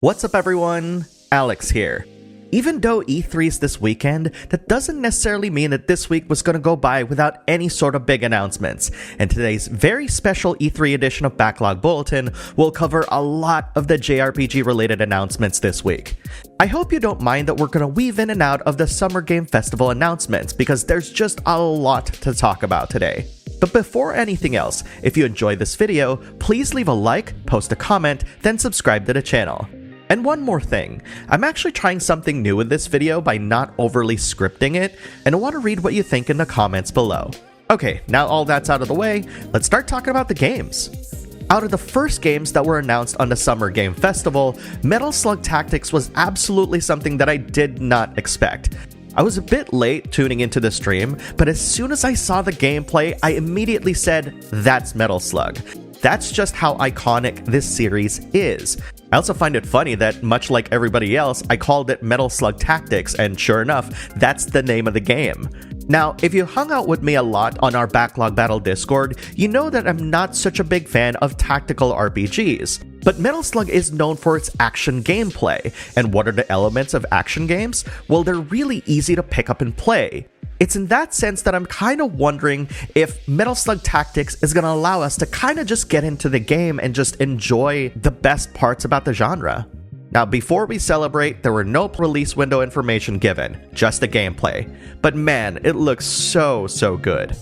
What's up everyone? Alex here. Even though E3's this weekend, that doesn't necessarily mean that this week was going to go by without any sort of big announcements, and today's very special E3 edition of Backlog Bulletin will cover a lot of the JRPG related announcements this week. I hope you don't mind that we're going to weave in and out of the Summer Game Festival announcements because there's just a lot to talk about today. But before anything else, if you enjoyed this video, please leave a like, post a comment, then subscribe to the channel. And one more thing, I'm actually trying something new with this video by not overly scripting it, and I want to read what you think in the comments below. Okay, now all that's out of the way, let's start talking about the games. Out of the first games that were announced on the Summer Game Festival, Metal Slug Tactics was absolutely something that I did not expect. I was a bit late tuning into the stream, but as soon as I saw the gameplay, I immediately said, that's Metal Slug. That's just how iconic this series is. I also find it funny that, much like everybody else, I called it Metal Slug Tactics, and sure enough, that's the name of the game. Now, if you hung out with me a lot on our Backlog Battle Discord, you know that I'm not such a big fan of tactical RPGs. But Metal Slug is known for its action gameplay, and what are the elements of action games? Well, they're really easy to pick up and play. It's in that sense that I'm kind of wondering if Metal Slug Tactics is going to allow us to kind of just get into the game and just enjoy the best parts about the genre. Now, before we celebrate, there were no release window information given, just the gameplay. But man, it looks so good.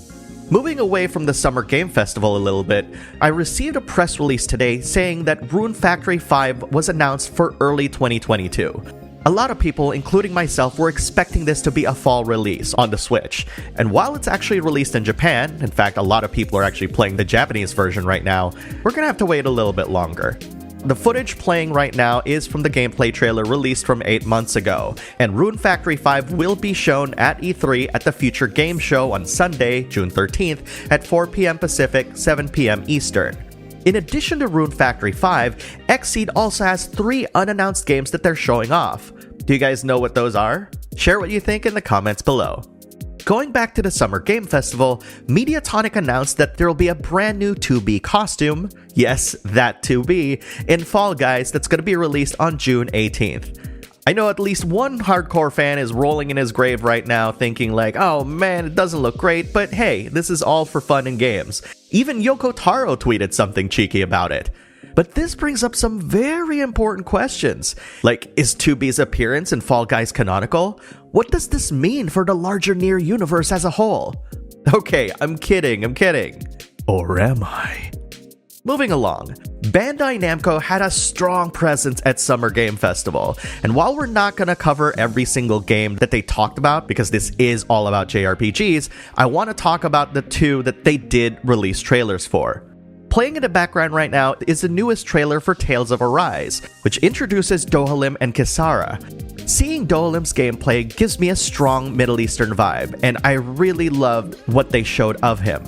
Moving away from the Summer Game Festival a little bit, I received a press release today saying that Rune Factory 5 was announced for early 2022. A lot of people, including myself, were expecting this to be a fall release on the Switch, and while it's actually released in Japan, in fact a lot of people are actually playing the Japanese version right now, we're gonna have to wait a little bit longer. The footage playing right now is from the gameplay trailer released from 8 months ago, and Rune Factory 5 will be shown at E3 at the Future Game Show on Sunday, June 13th at 4 p.m. Pacific, 7 p.m. Eastern. In addition to Rune Factory 5, Xseed also has 3 unannounced games that they're showing off. Do you guys know what those are? Share what you think in the comments below. Going back to the Summer Game Festival, Mediatonic announced that there will be a brand new 2B costume, yes, that 2B, in Fall Guys that's going to be released on June 18th. I know at least one hardcore fan is rolling in his grave right now thinking like, oh man, it doesn't look great, but hey, this is all for fun and games. Even Yoko Taro tweeted something cheeky about it. But this brings up some very important questions. Like, is 2B's appearance in Fall Guys canonical? What does this mean for the larger Nier universe as a whole? Okay, I'm kidding. Or am I? Moving along, Bandai Namco had a strong presence at Summer Game Festival, and while we're not going to cover every single game that they talked about because this is all about JRPGs, I want to talk about the 2 that they did release trailers for. Playing in the background right now is the newest trailer for Tales of Arise, which introduces Dohalim and Kisara. Seeing Dohalim's gameplay gives me a strong Middle Eastern vibe, and I really loved what they showed of him.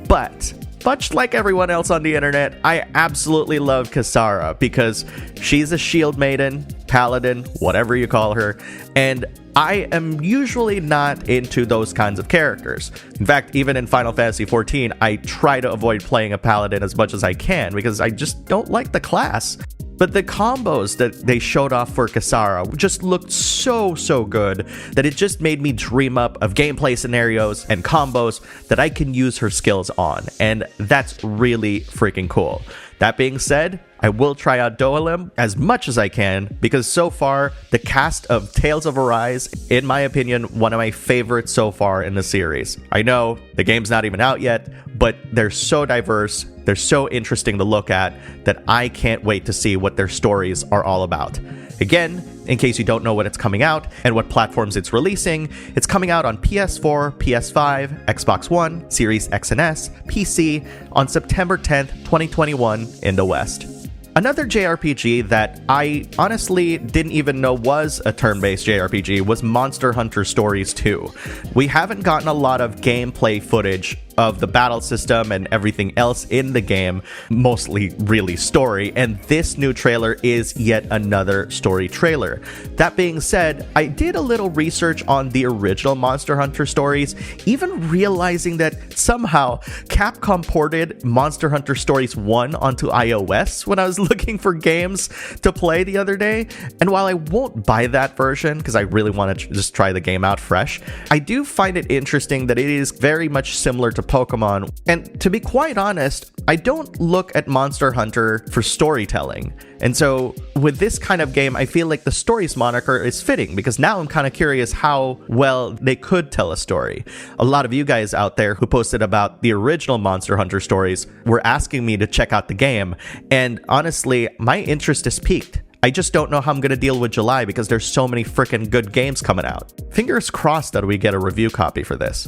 But much like everyone else on the internet, I absolutely love Kisara because she's a shield maiden, paladin, whatever you call her, and I am usually not into those kinds of characters. In fact, even in Final Fantasy XIV, I try to avoid playing a paladin as much as I can because I just don't like the class. But the combos that they showed off for Kisara just looked so good that it just made me dream up of gameplay scenarios and combos that I can use her skills on, and that's really freaking cool. That being said, I will try out Dohalim as much as I can because so far, the cast of Tales of Arise, in my opinion, one of my favorites so far in the series. I know the game's not even out yet, but they're so diverse, they're so interesting to look at that I can't wait to see what their stories are all about. Again, in case you don't know when it's coming out and what platforms it's releasing, it's coming out on PS4, PS5, Xbox One, Series X and S, PC on September 10th, 2021 in the West. Another JRPG that I honestly didn't even know was a turn-based JRPG was Monster Hunter Stories 2. We haven't gotten a lot of gameplay footage of the battle system and everything else in the game, mostly really story, and this new trailer is yet another story trailer. That being said, I did a little research on the original Monster Hunter stories, even realizing that somehow Capcom ported Monster Hunter Stories 1 onto iOS when I was looking for games to play the other day. And while I won't buy that version because I really want to just try the game out fresh, I do find it interesting that it is very much similar to Pokemon. And to be quite honest, I don't look at Monster Hunter for storytelling. And so with this kind of game, I feel like the stories moniker is fitting because now I'm kind of curious how well they could tell a story. A lot of you guys out there who posted about the original Monster Hunter stories were asking me to check out the game. And honestly, my interest is piqued. I just don't know how I'm going to deal with July because there's so many freaking good games coming out. Fingers crossed that we get a review copy for this.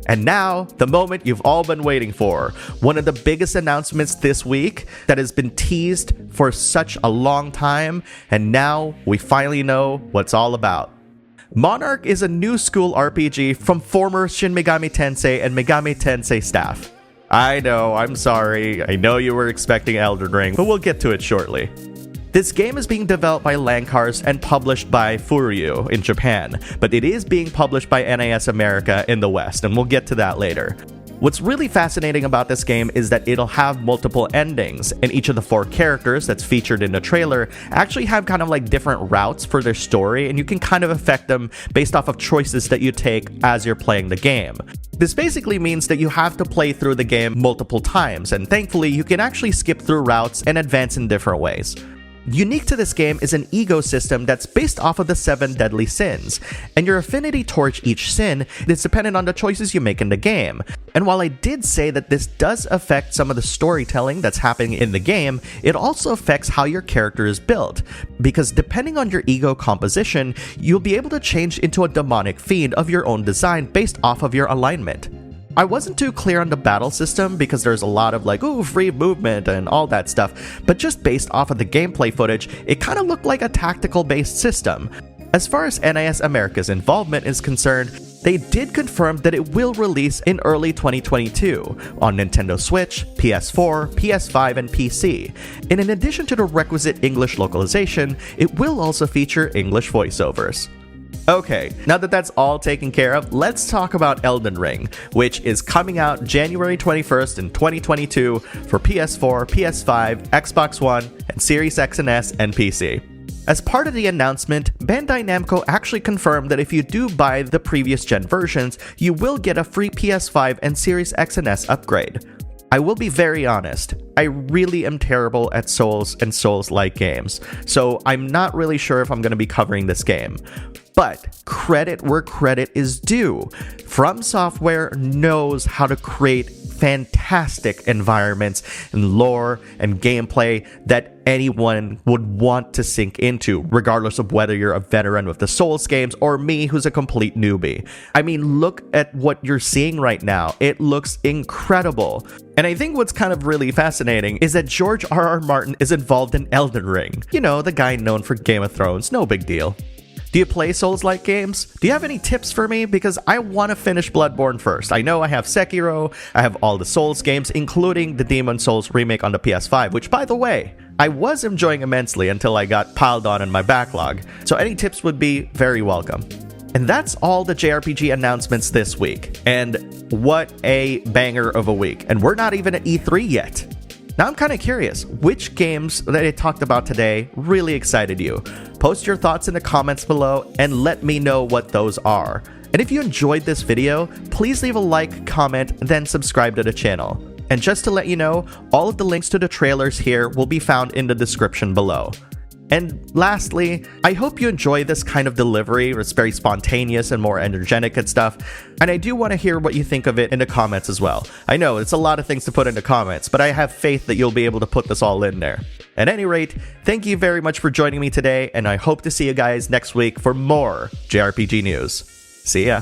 And now, the moment you've all been waiting for. One of the biggest announcements this week that has been teased for such a long time, and now we finally know what's all about. Monarch is a new school RPG from former Shin Megami Tensei and Megami Tensei staff. I know, I'm sorry, I know you were expecting Elden Ring, but we'll get to it shortly. This game is being developed by Lancars and published by Furyu in Japan, but it is being published by NIS America in the West, and we'll get to that later. What's really fascinating about this game is that it'll have multiple endings, and each of the 4 characters that's featured in the trailer actually have kind of like different routes for their story, and you can kind of affect them based off of choices that you take as you're playing the game. This basically means that you have to play through the game multiple times, and thankfully you can actually skip through routes and advance in different ways. Unique to this game is an ecosystem that's based off of the 7 deadly sins, and your affinity towards each sin is dependent on the choices you make in the game. And while I did say that this does affect some of the storytelling that's happening in the game, it also affects how your character is built, because depending on your ego composition, you'll be able to change into a demonic fiend of your own design based off of your alignment. I wasn't too clear on the battle system because there's a lot of like, ooh, free movement and all that stuff, but just based off of the gameplay footage, it kind of looked like a tactical-based system. As far as NIS America's involvement is concerned, they did confirm that it will release in early 2022 on Nintendo Switch, PS4, PS5, and PC. And in addition to the requisite English localization, it will also feature English voiceovers. Okay, now that that's all taken care of, let's talk about Elden Ring, which is coming out January 21st in 2022 for PS4, PS5, Xbox One, and Series X and S and PC. As part of the announcement, Bandai Namco actually confirmed that if you do buy the previous gen versions, you will get a free PS5 and Series X and S upgrade. I will be very honest, I really am terrible at Souls and Souls-like games, so I'm not really sure if I'm going to be covering this game. But credit where credit is due. From Software knows how to create fantastic environments and lore and gameplay that anyone would want to sink into, regardless of whether you're a veteran with the Souls games or me who's a complete newbie. I mean, look at what you're seeing right now. It looks incredible. And I think what's kind of really fascinating is that George R.R. Martin is involved in Elden Ring. You know, the guy known for Game of Thrones, no big deal. Do you play Souls-like games? Do you have any tips for me? Because I want to finish Bloodborne first. I know I have Sekiro, I have all the Souls games, including the Demon Souls remake on the PS5, which, by the way, I was enjoying immensely until I got piled on in my backlog. So any tips would be very welcome. And that's all the JRPG announcements this week. And what a banger of a week. And we're not even at E3 yet. Now I'm kind of curious, which games that I talked about today really excited you? Post your thoughts in the comments below and let me know what those are. And if you enjoyed this video, please leave a like, comment, then subscribe to the channel. And just to let you know, all of the links to the trailers here will be found in the description below. And lastly, I hope you enjoy this kind of delivery. It's very spontaneous and more energetic and stuff. And I do want to hear what you think of it in the comments as well. I know it's a lot of things to put in the comments, but I have faith that you'll be able to put this all in there. At any rate, thank you very much for joining me today, and I hope to see you guys next week for more JRPG news. See ya.